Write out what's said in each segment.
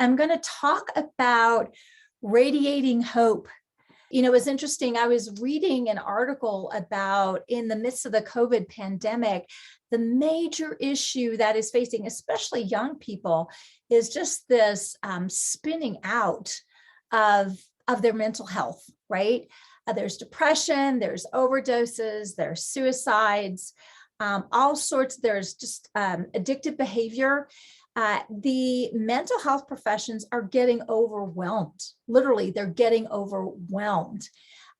I'm going to talk about radiating hope. You know, it was interesting. I was reading an article about, in the midst of the COVID pandemic, the major issue that is facing, especially young people, is just this spinning out of their mental health, right? There's depression, there's overdoses, there's suicides, all sorts. There's just addictive behavior. The mental health professions are getting overwhelmed. Literally, they're getting overwhelmed.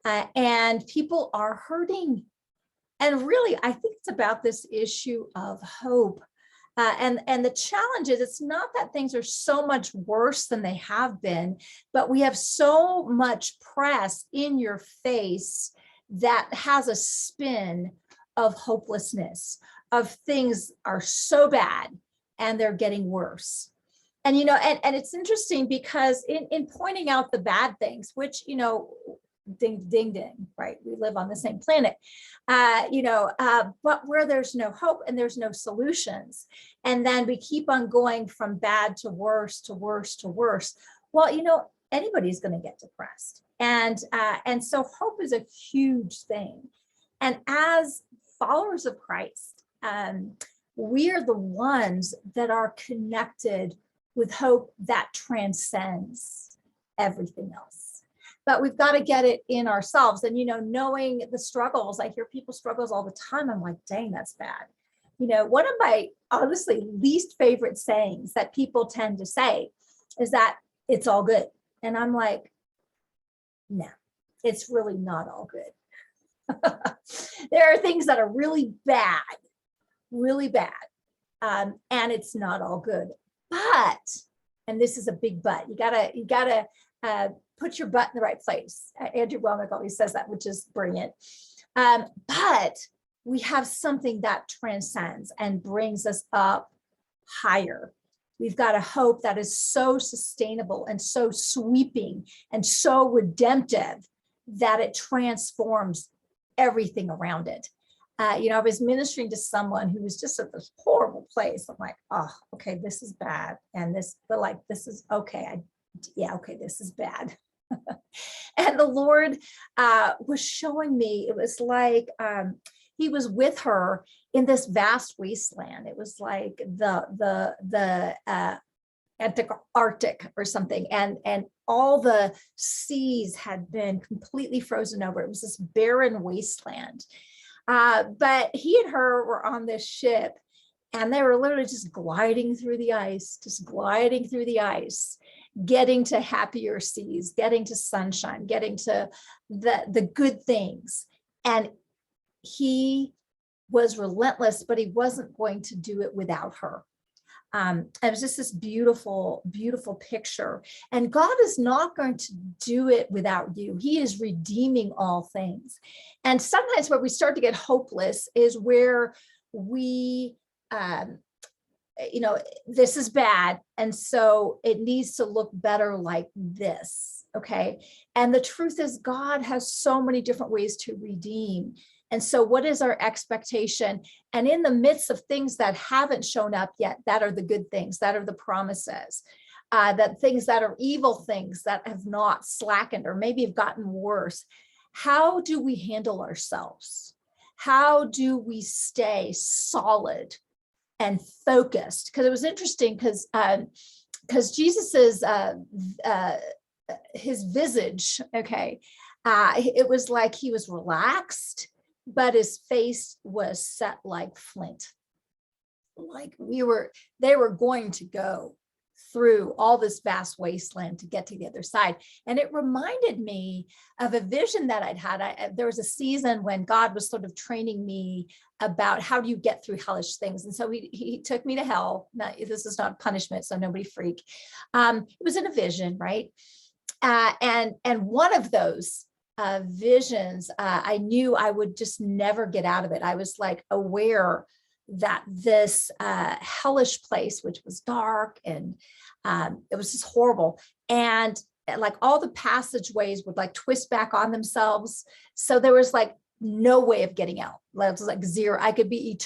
And people are hurting. And really, I think it's about this issue of hope. And the challenge is, it's not that things are so much worse than they have been, but we have so much press in your face that has a spin of hopelessness, of things are so bad and they're getting worse. And, you know, and it's interesting because in pointing out the bad things, which, you know, ding, ding, ding, right? We live on the same planet, but where there's no hope and there's no solutions. And then we keep on going from bad to worse, to worse, to worse. Well, you know, anybody's going to get depressed. And so hope is a huge thing. And as followers of Christ, we are the ones that are connected with hope that transcends everything else. But we've got to get it in ourselves. And, you know, knowing the struggles, I hear people's struggles all the time. I'm like, dang, that's bad. You know, one of my honestly least favorite sayings that people tend to say is that it's all good. And I'm like, no, it's really not all good. There are things that are really bad, and it's not all good. But, and this is a big but, you gotta put your butt in the right place. Andrew Wellnick always says that, which is brilliant. But we have something that transcends and brings us up higher. We've got a hope that is so sustainable and so sweeping and so redemptive that it transforms everything around it. I was ministering to someone who was just at this horrible place. I'm like, oh, okay, this is bad. And this is okay. This is bad. And the Lord was showing me, it was like he was with her in this vast wasteland. It was like the Arctic or something. And all the seas had been completely frozen over. It was this barren wasteland. But he and her were on this ship, and they were literally just gliding through the ice, getting to happier seas, getting to sunshine, getting to the good things. And he was relentless, but he wasn't going to do it without her. It was just this beautiful, beautiful picture. And God is not going to do it without you. He is redeeming all things. And sometimes where we start to get hopeless is where we, this is bad. And so it needs to look better like this. Okay. And the truth is, God has so many different ways to redeem. And so what is our expectation? And in the midst of things that haven't shown up yet, that are the good things, that are the promises, that things that are evil things that have not slackened or maybe have gotten worse. How do we handle ourselves? How do we stay solid and focused? Because it was interesting because Jesus's his visage, okay, it was like he was relaxed, but his face was set like flint. Like they were going to go through all this vast wasteland to get to the other side. And it reminded me of a vision that I'd had. There was a season when God was sort of training me about how do you get through hellish things. And so he took me to hell. Now, this is not punishment, so nobody freak. It was in a vision, right? And one of those visions, I knew I would just never get out of it. I was like aware that this hellish place, which was dark and it was just horrible. And like all the passageways would like twist back on themselves. So there was like no way of getting out. It was like zero. I could be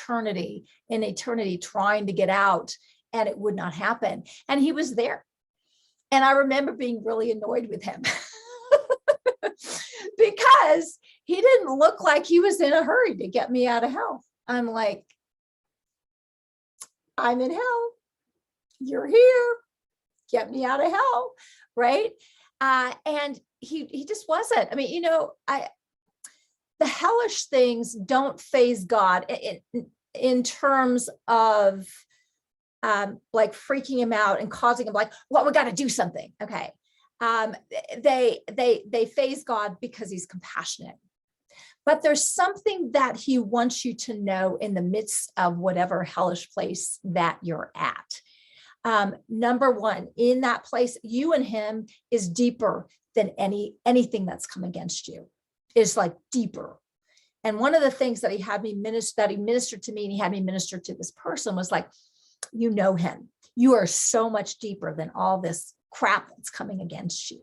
in eternity trying to get out, and it would not happen. And he was there. And I remember being really annoyed with him because he didn't look like he was in a hurry to get me out of hell. I'm like, I'm in hell. You're here. Get me out of hell. Right. And he just wasn't. I mean, the hellish things don't faze God in terms of like freaking him out and causing him like, well, we got to do something. Okay. They faze God because he's compassionate. But there's something that he wants you to know in the midst of whatever hellish place that you're at. Number one, in that place, you and him is deeper than anything that's come against you. Is like deeper. And one of the things that he ministered to me, and he had me minister to this person, was like, you know him. You are so much deeper than all this crap that's coming against you.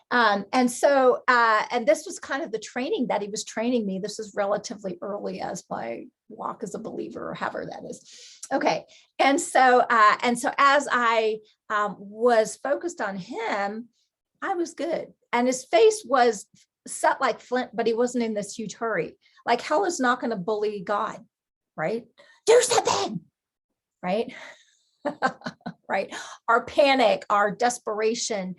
And this was kind of the training that he was training me. This is relatively early as my walk as a believer, or however that is. Okay. And so as I was focused on him, I was good. And his face was set like flint, but he wasn't in this huge hurry. Like hell is not going to bully God, right? Do something, right? Right. Our panic, our desperation,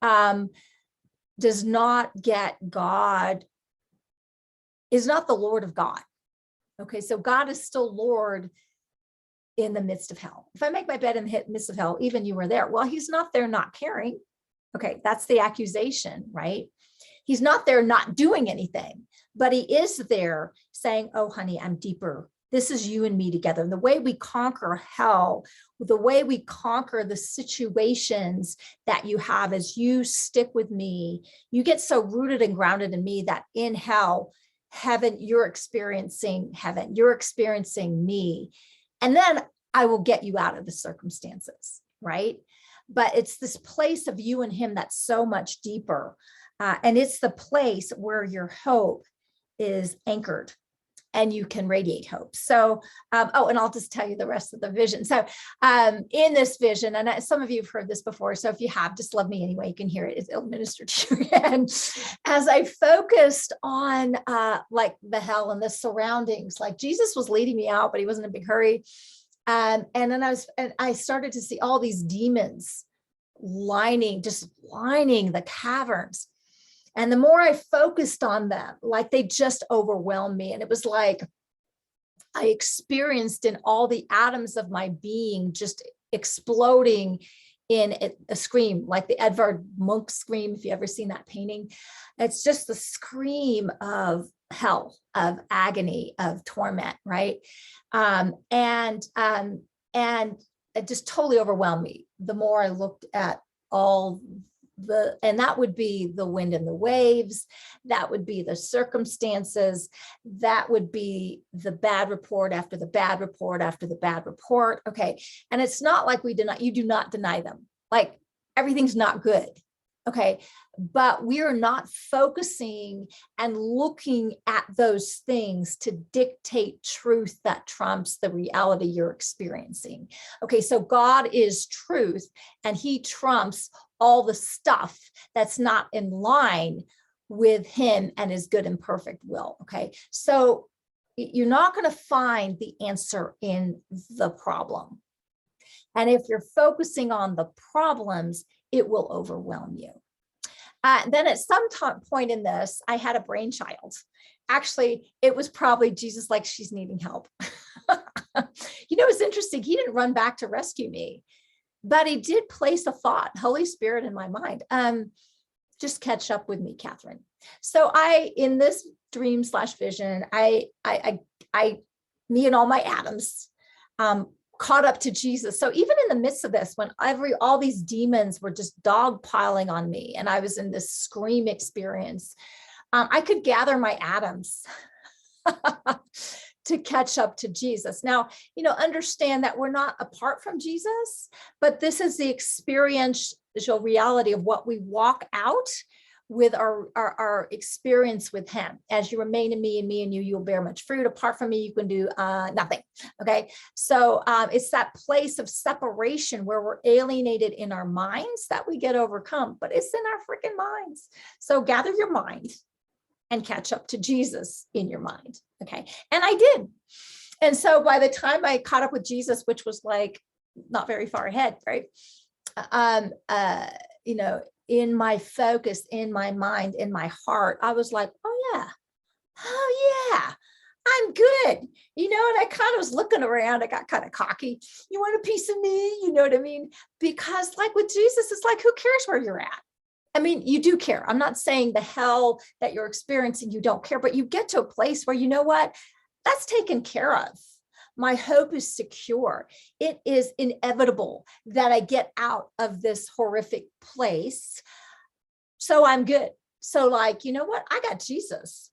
does not get God, is not the Lord of God. Okay, so God is still Lord in the midst of hell. If I make my bed in the midst of hell, even you were there. Well, he's not there not caring. Okay, that's the accusation, right? He's not there not doing anything, but he is there saying, oh, honey, I'm deeper. This is you and me together. And the way we conquer hell, the way we conquer the situations that you have is you stick with me. You get so rooted and grounded in me that in hell, heaven, you're experiencing heaven. You're experiencing me. And then I will get you out of the circumstances, right? But it's this place of you and him that's so much deeper. And it's the place where your hope is anchored and you can radiate hope. So, and I'll just tell you the rest of the vision. So in this vision, and some of you have heard this before, so if you have, just love me anyway, you can hear it, it'll minister to you again. As I focused on like the hell and the surroundings, like Jesus was leading me out, but he wasn't in a big hurry. And then I started to see all these demons lining the caverns. And the more I focused on them, like they just overwhelmed me. And it was like I experienced in all the atoms of my being just exploding in a scream, like the Edvard Munch scream, if you've ever seen that painting. It's just the scream of hell, of agony, of torment, right? And it just totally overwhelmed me. The more I looked at all and that would be the wind and the waves, that would be the circumstances, that would be the bad report after the bad report after the bad report. Okay. And it's not like you do not deny them. Like everything's not good. Okay. But we are not focusing and looking at those things to dictate truth that trumps the reality you're experiencing. Okay. So God is truth and he trumps all the stuff that's not in line with him and his good and perfect will. Okay. So you're not going to find the answer in the problem. And if you're focusing on the problems, it will overwhelm you. Then at some point in this, I had a brainchild. Actually, it was probably Jesus, like, she's needing help. It's interesting. He didn't run back to rescue me, but he did place a thought, Holy Spirit, in my mind. Just catch up with me, Catherine. So in this dream / vision, me and all my atoms, caught up to Jesus. So even in the midst of this, when all these demons were just dogpiling on me and I was in this scream experience, I could gather my atoms to catch up to Jesus. Now, understand that we're not apart from Jesus, but this is the experiential reality of what we walk out with our experience with him. As you remain in me and me in you, you'll bear much fruit. Apart from me, you can do nothing. Okay. So it's that place of separation where we're alienated in our minds that we get overcome, but it's in our freaking minds. So gather your mind and catch up to Jesus in your mind. Okay. And I did. And so by the time I caught up with Jesus, which was like not very far ahead, right? You know, in my focus, in my mind, in my heart, I was like, oh yeah, I'm good. You know, and I kind of was looking around, I got kind of cocky. You want a piece of me? You know what I mean? Because like with Jesus, it's like, who cares where you're at? I mean, you do care. I'm not saying the hell that you're experiencing, you don't care, but you get to a place where, you know what, that's taken care of. My hope is secure. It is inevitable that I get out of this horrific place. So I'm good. So like, you know what? I got Jesus.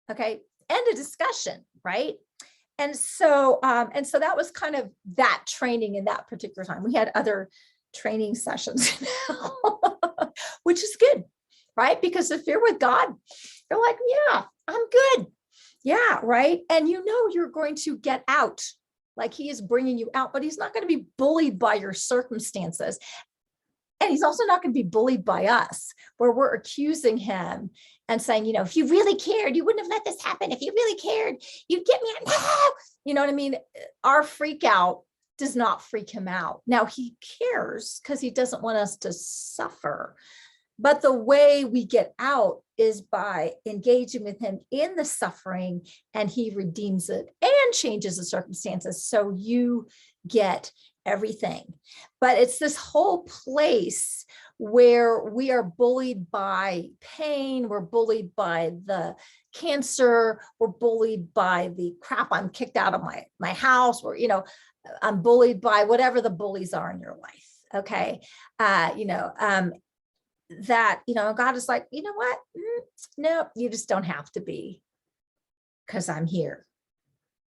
Okay. End of discussion. Right. And so that was kind of that training in that particular time. We had other training sessions, which is good. Right. Because if you're with God, you're like, yeah, I'm good. Yeah, right. And you know you're going to get out, like he is bringing you out, but he's not going to be bullied by your circumstances. And he's also not going to be bullied by us, where we're accusing him and saying, you know, if you really cared, you wouldn't have let this happen. If you really cared, you'd get me out. No! You know what I mean? Our freak out does not freak him out. Now he cares because he doesn't want us to suffer. But the way we get out is by engaging with him in the suffering, and he redeems it and changes the circumstances. So you get everything. But it's this whole place where we are bullied by pain. We're bullied by the cancer. We're bullied by the crap. I'm kicked out of my house, or, you know, I'm bullied by whatever the bullies are in your life. Okay. That, you know, God is like, you know what? No, you just don't have to be, because I'm here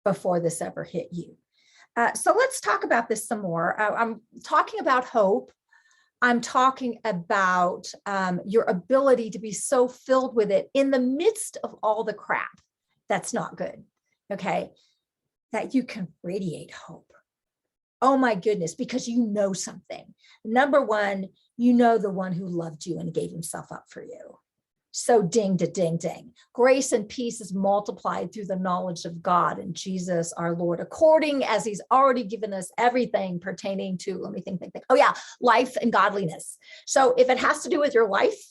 before this ever hit you. So let's talk about this some more. I'm talking about hope. I'm talking about your ability to be so filled with it in the midst of all the crap that's not good. Okay. That you can radiate hope. Oh my goodness, because you know something. Number one, you know the one who loved you and gave himself up for you. So ding to ding, ding. Grace and peace is multiplied through the knowledge of God and Jesus, our Lord, according as he's already given us everything pertaining to, let me think. Oh yeah, life and godliness. So if it has to do with your life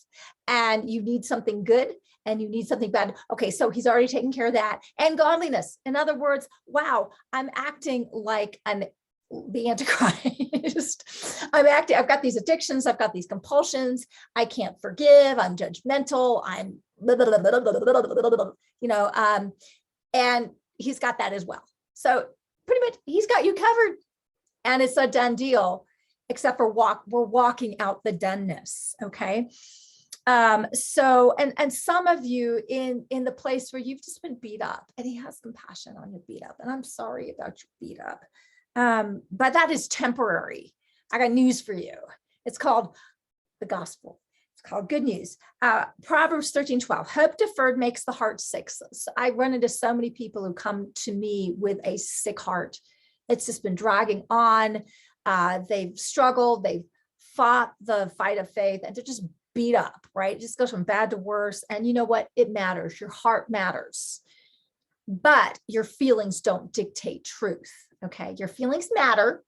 and you need something good and you need something bad, okay, so he's already taken care of that. And godliness. In other words, wow, I'm acting like the Antichrist. I've got these addictions, I've got these compulsions, I can't forgive, I'm judgmental, I'm blah, blah, blah, blah, blah, blah, blah, blah, you know, and he's got that as well. So pretty much he's got you covered, and it's a done deal, except for we're walking out the doneness. Okay. So some of you in the place where you've just been beat up, and he has compassion on your beat up, and I'm sorry about your beat up. But that is temporary. I got news for you. It's called the gospel. It's called good news. Proverbs 13:12. Hope deferred makes the heart sick. So I run into so many people who come to me with a sick heart. It's just been dragging on. They've struggled. They've fought the fight of faith, and they're just beat up, right? It just goes from bad to worse. And you know what? It matters. Your heart matters. But your feelings don't dictate truth. Okay. Your feelings matter.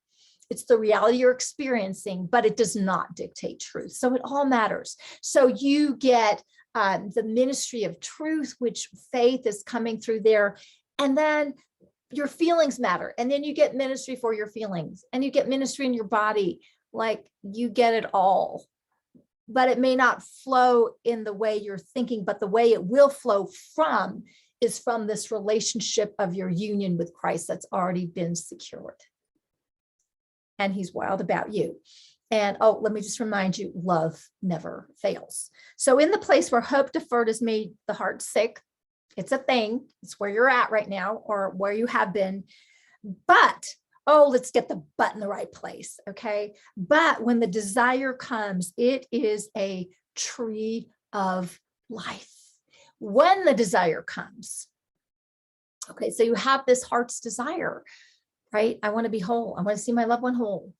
It's the reality you're experiencing, but it does not dictate truth. So it all matters. So you get the ministry of truth, which faith is coming through there. And then your feelings matter. And then you get ministry for your feelings, and you get ministry in your body. Like you get it all. But it may not flow in the way you're thinking, but the way it will flow from is from this relationship of your union with Christ that's already been secured. And he's wild about you. And oh, let me just remind you, love never fails. So in the place where hope deferred has made the heart sick, it's a thing. It's where you're at right now, or where you have been. But, oh, let's get the but in the right place. Okay. But when the desire comes, it is a tree of life when the desire comes. Okay, so you have this heart's desire, right? I want to be whole. I want to see my loved one whole.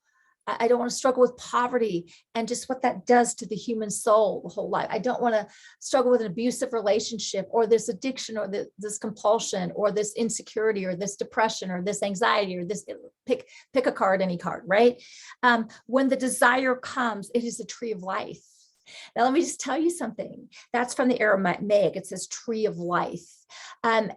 I don't want to struggle with poverty and just what that does to the human soul the whole life. I don't want to struggle with an abusive relationship or this addiction or this compulsion or this insecurity or this depression or this anxiety or this, pick a card, any card, right? When the desire comes, it is a tree of life. Now, let me just tell you something. That's from the Aramaic. It says tree of life. And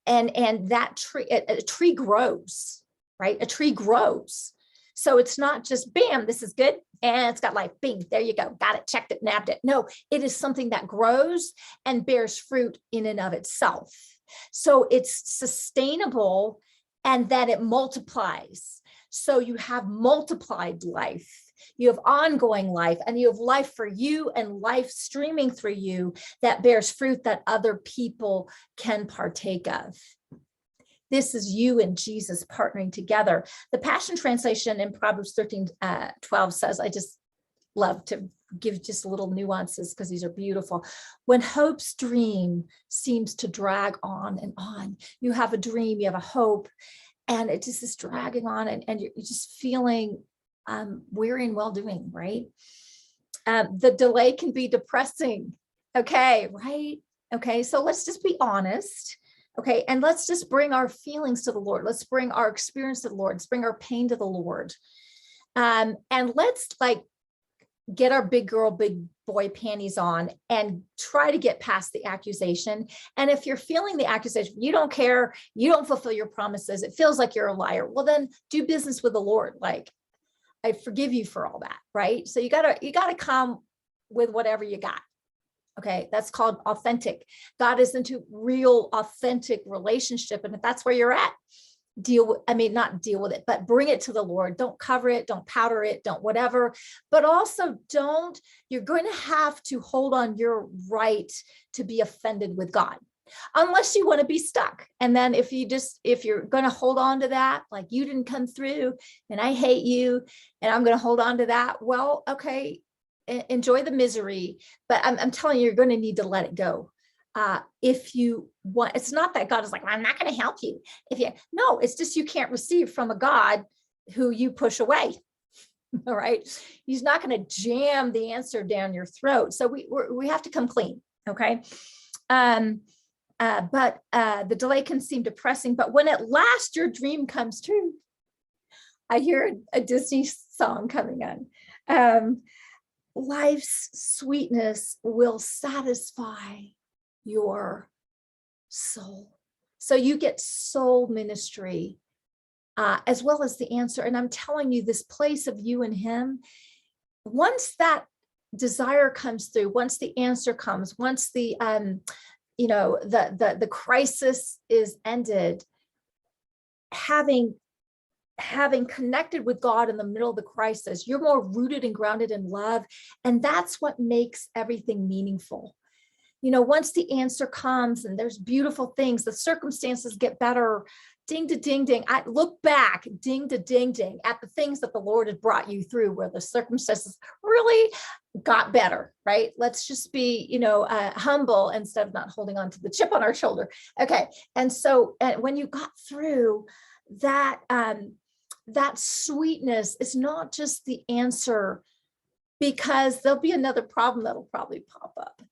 that tree, a tree grows, right? A tree grows. So it's not just, bam, this is good. And it's got life, bing, there you go. Got it, checked it, nabbed it. No, it is something that grows and bears fruit in and of itself. So it's sustainable and that it multiplies. So you have multiplied life. You have ongoing life, and you have life for you and life streaming through you that bears fruit that other people can partake of. This is you and Jesus partnering together. The Passion Translation in Proverbs 13:12 says, I just love to give just little nuances because these are beautiful. When hope's dream seems to drag on and on, you have a dream, you have a hope, and it just is dragging on, and you're just feeling weary and well-doing, right? The delay can be depressing. Okay, right? Okay, so let's just be honest. Okay, and let's just bring our feelings to the Lord. Let's bring our experience to the Lord. Let's bring our pain to the Lord. And let's get our big girl, big boy panties on and try to get past the accusation. And if you're feeling the accusation, you don't care, you don't fulfill your promises, it feels like you're a liar, well, then do business with the Lord. I forgive you for all that, right? So you gotta come with whatever you got. Okay, that's called authentic. God is into real, authentic relationship. And if that's where you're at, not deal with it, but bring it to the Lord. Don't cover it, don't powder it, don't whatever, but also you're going to have to hold on your right to be offended with God, unless you want to be stuck. And then if you're going to hold on to that, like you didn't come through and I hate you and I'm going to hold on to that, well, okay, enjoy the misery, but I'm telling you, you're going to need to let it go. If you want, it's not that God is like, I'm not going to help you. No, it's just, you can't receive from a God who you push away. All right. He's not going to jam the answer down your throat. So we have to come clean. Okay. But the delay can seem depressing, but when at last your dream comes true, I hear a Disney song coming on. Life's sweetness will satisfy your soul. So you get soul ministry as well as the answer. And I'm telling you, this place of you and him, once that desire comes through, once the answer comes, once the crisis is ended, having connected with God in the middle of the crisis, you're more rooted and grounded in love. And that's what makes everything meaningful. Once the answer comes and there's beautiful things, the circumstances get better, ding to ding, ding. I look back, ding to ding, ding, at the things that the Lord has brought you through where the circumstances really got better, right? Let's just be, humble instead of not holding on to the chip on our shoulder. Okay. And so when you got through that, that sweetness is not just the answer, because there'll be another problem that'll probably pop up,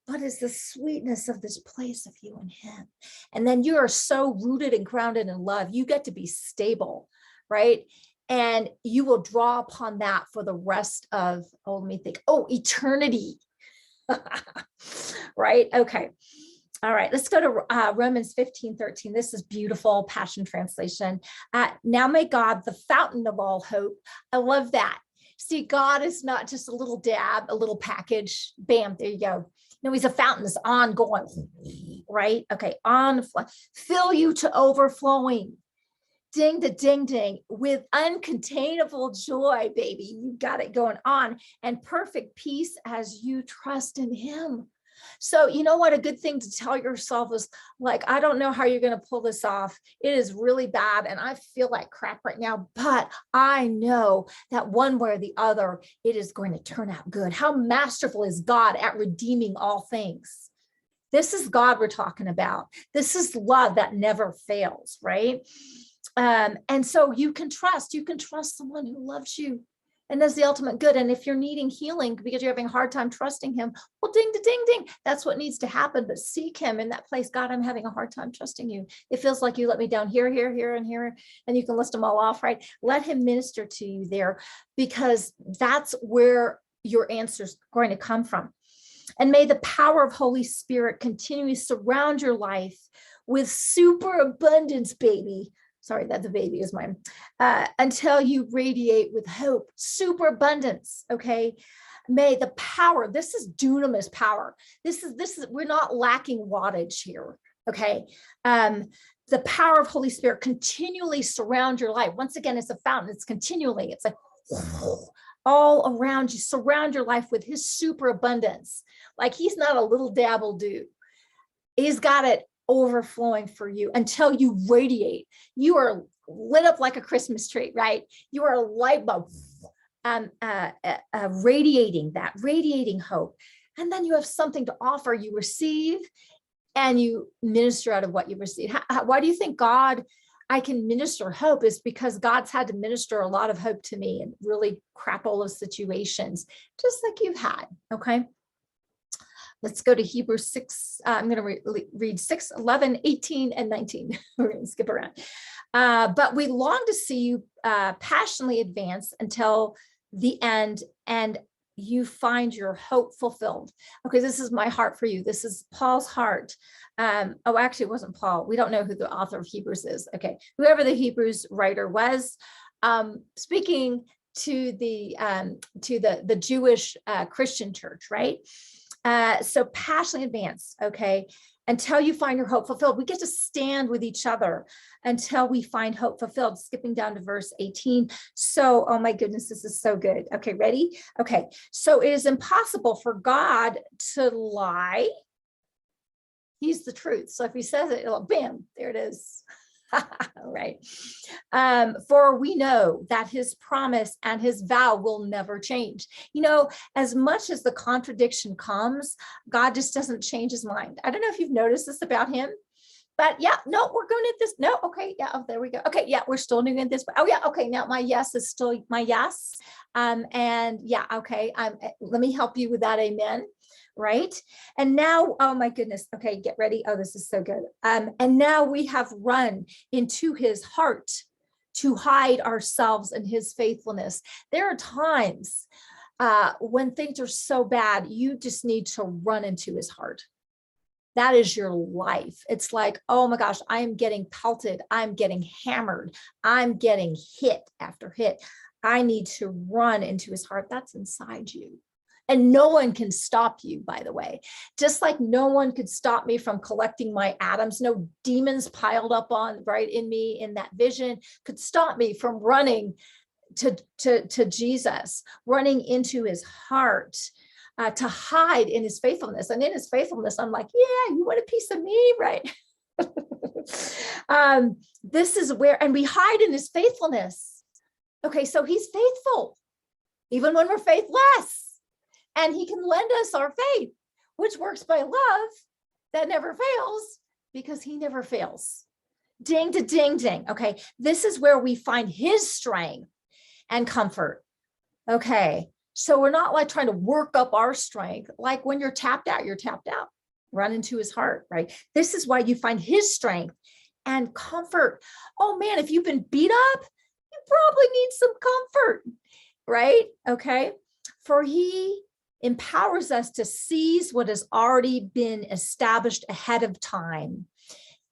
but it's the sweetness of this place of you and him. And then you are so rooted and grounded in love, you get to be stable, right? And you will draw upon that for the rest of, eternity. Right? Okay. All right, let's go to Romans 15:13. This is beautiful, Passion Translation. Now may God, the fountain of all hope. I love that. See, God is not just a little dab, a little package. Bam, there you go. No, he's a fountain that's ongoing, right? Okay, fill you to overflowing. Ding to ding ding with uncontainable joy, baby. You got it going on, and perfect peace as you trust in him. So you know what, a good thing to tell yourself is like, I don't know how you're going to pull this off. It is really bad. And I feel like crap right now, but I know that one way or the other, it is going to turn out good. How masterful is God at redeeming all things? This is God we're talking about. This is love that never fails, right? And so you can trust the one who loves you and does the ultimate good. And if you're needing healing because you're having a hard time trusting him, well, ding, ding, ding. That's what needs to happen. But seek him in that place. God, I'm having a hard time trusting you. It feels like you let me down here, here, here, and here. And you can list them all off, right? Let him minister to you there, because that's where your answer's going to come from. And may the power of Holy Spirit continually surround your life with superabundance, baby. Sorry, that the baby is mine. Until you radiate with hope, superabundance. Okay. May the power, this is dunamis power. This is, we're not lacking wattage here. Okay. The power of Holy Spirit continually surround your life. Once again, it's a fountain. It's continually, it's like all around you, surround your life with his superabundance. Like he's not a little dabble dude. He's got it overflowing for you until you radiate. You are lit up like a Christmas tree, right? You are a light bulb, radiating hope. And then you have something to offer. You receive and you minister out of what you receive. Why do you think I can minister hope? Is because God's had to minister a lot of hope to me in really crapola situations, just like you've had, okay? Let's go to Hebrews 6. I'm going to read 6, 11, 18, and 19. We're going to skip around. But we long to see you passionately advance until the end, and you find your hope fulfilled. Okay, this is my heart for you. This is Paul's heart. Actually, it wasn't Paul. We don't know who the author of Hebrews is. Okay, whoever the Hebrews writer was, speaking to the Jewish Christian church, right? So passionately advance, okay, until you find your hope fulfilled. We get to stand with each other until we find hope fulfilled. Skipping down to verse 18. So, oh my goodness, this is so good. Okay, ready? Okay, so it is impossible for God to lie. He's the truth. So if he says it, bam, there it is. Right. For we know that his promise and his vow will never change. You know, as much as the contradiction comes, God just doesn't change his mind. I don't know if you've noticed this about him, but yeah, no, we're going to this. No. Okay. Yeah. Oh, there we go. Okay. Yeah. We're still doing it this way. Oh yeah. Okay. Now my yes is still my yes. And yeah. Okay. Let me help you with that. Amen. Right. And now, oh my goodness. Okay, get ready. Oh, this is so good. And now we have run into his heart to hide ourselves in his faithfulness. There are times when things are so bad, you just need to run into his heart. That is your life. It's like, oh my gosh, I am getting pelted. I'm getting hammered. I'm getting hit after hit. I need to run into his heart. That's inside you. And no one can stop you, by the way. Just like no one could stop me from collecting my atoms. No demons piled up on right in me in that vision could stop me from running to Jesus, running into his heart, to hide in his faithfulness. And in his faithfulness, I'm like, yeah, you want a piece of me, right? This is where, and we hide in his faithfulness. Okay, so he's faithful, even when we're faithless. And he can lend us our faith, which works by love that never fails, because he never fails. Ding to ding, ding. Okay, this is where we find his strength and comfort. Okay, so we're not like trying to work up our strength. Like when you're tapped out, you're tapped out. Run into his heart, right? This is why you find his strength and comfort. Oh man, if you've been beat up, you probably need some comfort, right? Okay, for he empowers us to seize what has already been established ahead of time,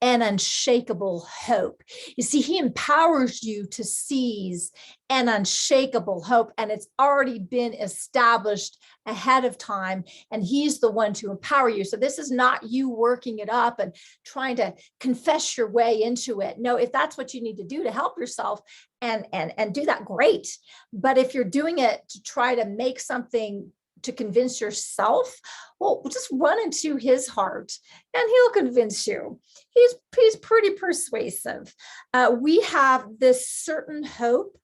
an unshakable hope. You see, he empowers you to seize an unshakable hope, and it's already been established ahead of time, and he's the one to empower you. So this is not you working it up and trying to confess your way into it. No, if that's what you need to do to help yourself and do that, great. But if you're doing it to try to make something to convince yourself, well, just run into his heart and he'll convince you. He's pretty persuasive. We have this certain hope,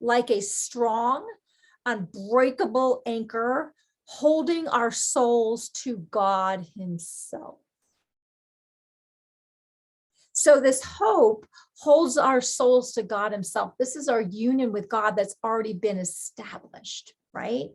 like a strong, unbreakable anchor holding our souls to God himself. So this hope holds our souls to God himself. This is our union with God that's already been established, right?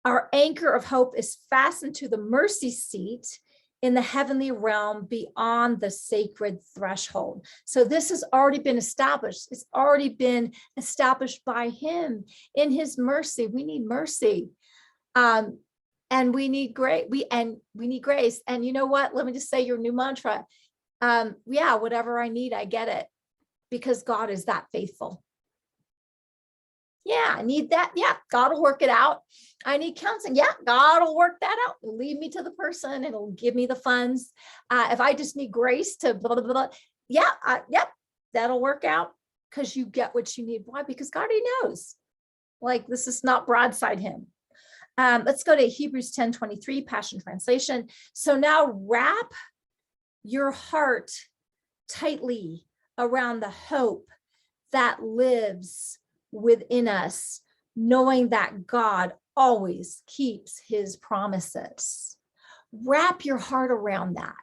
Our anchor of hope is fastened to the mercy seat in the heavenly realm beyond the sacred threshold. So this has already been established. It's already been established by him in his mercy. We need mercy. And we need grace. We need grace. And you know what? Let me just say your new mantra. Yeah, whatever I need, I get it, because God is that faithful. Yeah, I need that. Yeah, God will work it out. I need counseling. Yeah, God will work that out. Lead me to the person. It'll give me the funds. If I just need grace to blah, blah, blah, yeah, yep, that'll work out, because you get what you need. Why? Because God already knows. Like, this is not broadside him. Let's go to Hebrews 10:23, Passion Translation. So now wrap your heart tightly around the hope that lives within us, knowing that God always keeps his promises. Wrap your heart around that,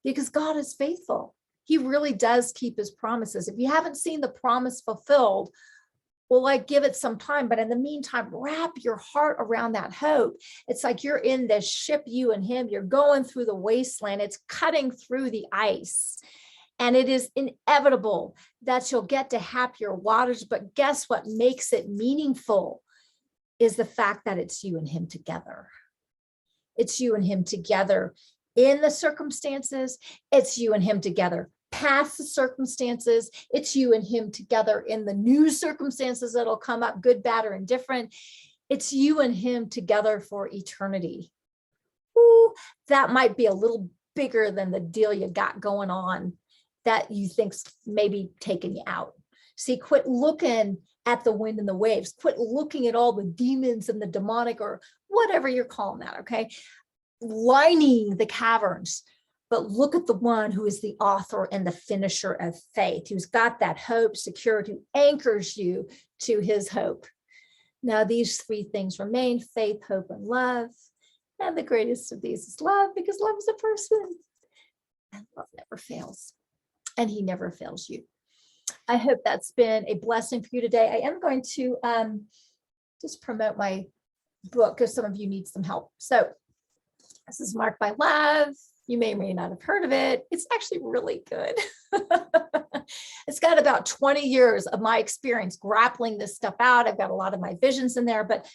because God is faithful. He really does keep his promises. If you haven't seen the promise fulfilled, well, like, give it some time. But in the meantime, wrap your heart around that hope. It's like you're in this ship, you and him, you're going through the wasteland. It's cutting through the ice. And it is inevitable that you'll get to happier waters. But guess what makes it meaningful is the fact that it's you and him together. It's you and him together in the circumstances. It's you and him together past the circumstances. It's you and him together in the new circumstances that'll come up, good, bad, or indifferent. It's you and him together for eternity. Ooh, that might be a little bigger than the deal you got going on that you think's maybe taking you out. See, quit looking at the wind and the waves. Quit looking at all the demons and the demonic, or whatever you're calling that, okay? Lining the caverns. But look at the one who is the author and the finisher of faith, who's got that hope secured, who anchors you to his hope. Now, these three things remain: faith, hope, and love. And the greatest of these is love, because love is a person. And love never fails. And he never fails you. I hope that's been a blessing for you today. I am going to just promote my book, because some of you need some help. So this is Marked by Love. You may or may not have heard of it. It's actually really good. It's got about 20 years of my experience grappling this stuff out. I've got a lot of my visions in there, but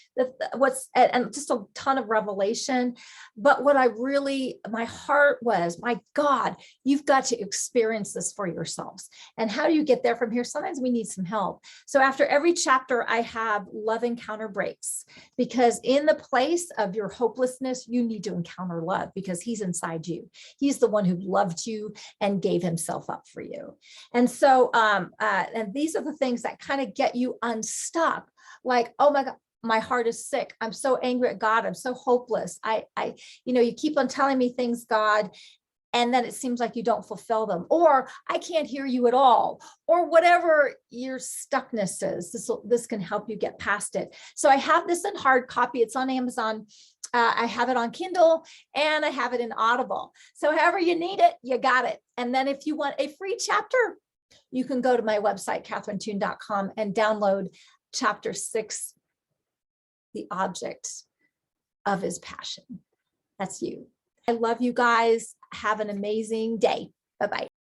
and just a ton of revelation. But what my heart was, my God, you've got to experience this for yourselves. And how do you get there from here? Sometimes we need some help. So after every chapter, I have love encounter breaks, because in the place of your hopelessness, you need to encounter love, because he's inside you. He's the one who loved you and gave himself up for you. And so, and these are the things that kind of get you unstuck. Like, oh my God, my heart is sick. I'm so angry at God. I'm so hopeless. You keep on telling me things, God, and then it seems like you don't fulfill them, or I can't hear you at all, or whatever your stuckness is. This can help you get past it. So I have this in hard copy. It's on Amazon. I have it on Kindle, and I have it in Audible. So however you need it, you got it. And then if you want a free chapter, you can go to my website, catherinetoon.com, and download chapter 6, The Object of His Passion. That's you. I love you guys. Have an amazing day. Bye-bye.